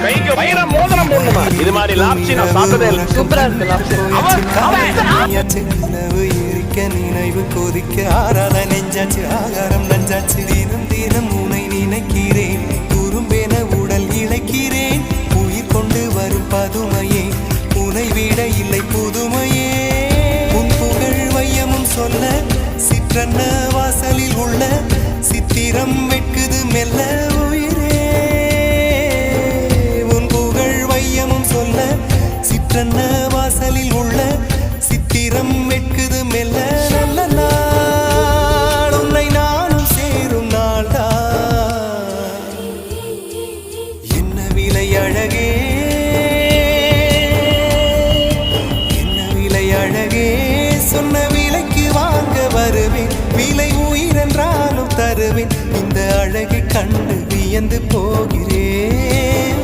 கைக்கு வைர மோதிரம் போடணுமா? இது மாதிரி லாப்சி நான் பார்த்ததே இல்லை. சூப்பரா இருக்கு லாப்சி. நினைவு கொதிக்க ஆறாத நெஞ்சாச்சு ஆகாரம் நஞ்சாச்சு தினம் தினம் உனை நினைக்கிறேன் குறும்பென உடல் இழைக்கிறேன் உயிர் கொண்டு வரும் பதுமையே உனை விட இல்லை புதுமையே உன் புகழ் வையமும் சொல்ல சிற்றன்ன வாசலில் உள்ள சித்திரம் வெட்குது மெல்ல உயிரே உன் புகழ் வையமும் சொல்ல சிற்றன்ன வாசலில் உள்ள சித்திரம் வெட்குது மெல்ல நல்ல நாள் உன்னை நானும் சேரும் நாள்தான் என்ன விலை அழகே என்ன விலை அழகே சொன்ன விலைக்கு வாங்க வருவேன் விலை உயிரென்றாலும் தருவேன் இந்த அழகை கண்டு வியந்து போகிறேன்